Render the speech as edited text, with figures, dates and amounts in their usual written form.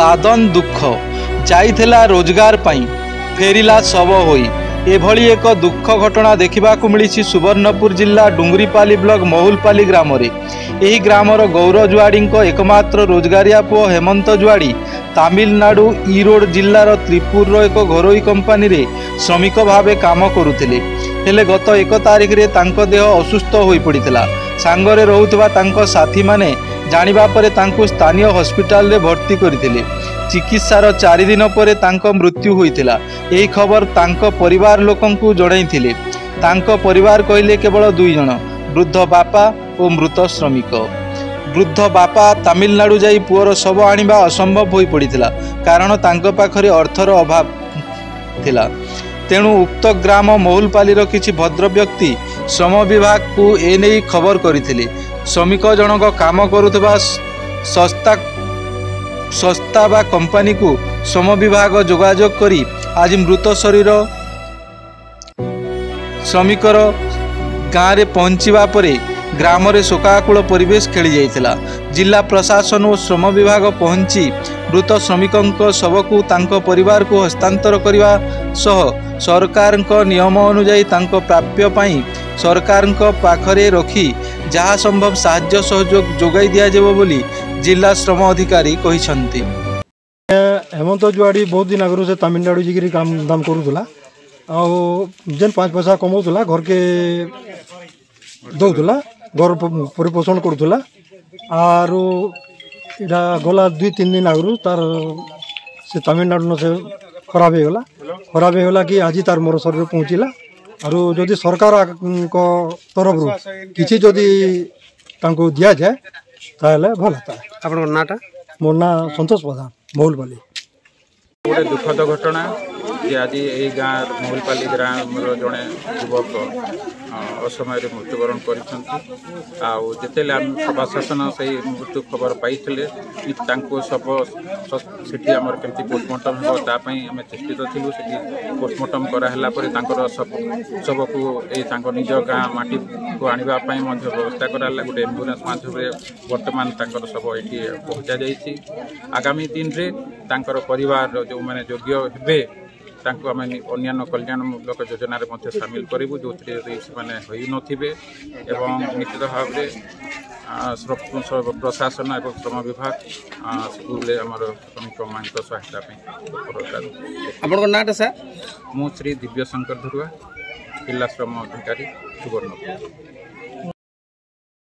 दादन दुख जाइथिला रोजगार पाई फेरिला शव होई एभली एक दुख घटना देखा मिली सुवर्णपुर जिला डुंगरीपाली ब्लॉक महुलपाली ग्राम रे। एही ग्रामर गौर जुआड़ी एकमात्र रोजगारिया पुओ हेमंत जुआड़ी तमिलनाडु ईरोड जिलार त्रिपुर एक घरोई कंपानी रे श्रमिक भावे काम करुथिले। हेले गत 1 तारिख रे तांको देह असुस्थ होई पड़िथिला। सांगरे रहुतबा तांको साथी माने जानिबा परे तांको स्थानीय हॉस्पिटल रे भर्ती करथिले। चिकित्सार 4 दिन पर तांको मृत्यु होइथिला। एही खबर तांको परिवार लोकंकु जणाइथिले। तांको परिवार कहिले केवल 2 जण, वृद्ध बापा और मृत श्रमिक। वृद्ध बापा तमिलनाडु जाई पुअर शव आनिबा असंभव होई पड़िथिला, कारण तांको पाखरे अर्थर अभाव थिला। तेणु उक्त ग्राम महुलपालीर किछि भद्र व्यक्ति श्रम विभाग को एने खबर करथिले। श्रमिक जनक काम करुथबा संस्था बा कंपनी को श्रम विभाग जोगाजोग करी आज मृत शरीर श्रमिकर गाँव में पहुँचवा परे ग्राम रे शोकाकुल परिवेश खेली जाइथिला। जिला प्रशासन और श्रम विभाग पहुँची मृत श्रमिकों शव को तांको परिवार को हस्तांतर करने सह सरकार नियम अनुजाई तांको प्राप्य पाई सरकार पाखरे रखी जहाँ संभव साहाय्य सहयोग जोगाई दियाजेबो बोली जिला श्रम अधिकारी कहिसंती। हेमंत जुआड़ी बहुत दिन आगु से तमिलनाडु जी काम दाम करूला जेन 5 पैसा कमाऊला घर के दौला घर परिपोषण करूला आर इटा गला 2-3 दिन आगु तार से तमिलनाडु से खराब होगा कि आज तार मोर शरीर पहुँचला आर जदि सरकार तरफ किसी जदि दिया जाए ताहले भल होता है। आपन नाटा मोर ना संतोष प्रधान महुलपाली। गोटे दुखद घटना जे आज यही गाँव महुलपाली ग्राम जड़े युवक असमय मृत्युवरण करते प्रशासन से मृत्यु खबर पाई सब से आम कमी पोस्टमार्टम होतापाई आम चेष्टित थिलु से पोस्टमार्टम कराला सब को निज गाँ माटी को आने व्यवस्था कराला। गोटे एम्बुलेंस माध्यम बर्तमान सब ये पहुँचा जाइए। आगामी दिन में परिवार जो मैंने योग्य हे आम अन्य कल्याणमूलक योजन सामिल करूँ जो मैंने नथिबे एवं निश्चित भाव प्रशासन और श्रम विभाग स्कूल आमर श्रमिक मान सहायता नाटा सर मु श्री दिव्य शंकर धुरुआ जिला श्रम अधिकारी सुवर्णपुर।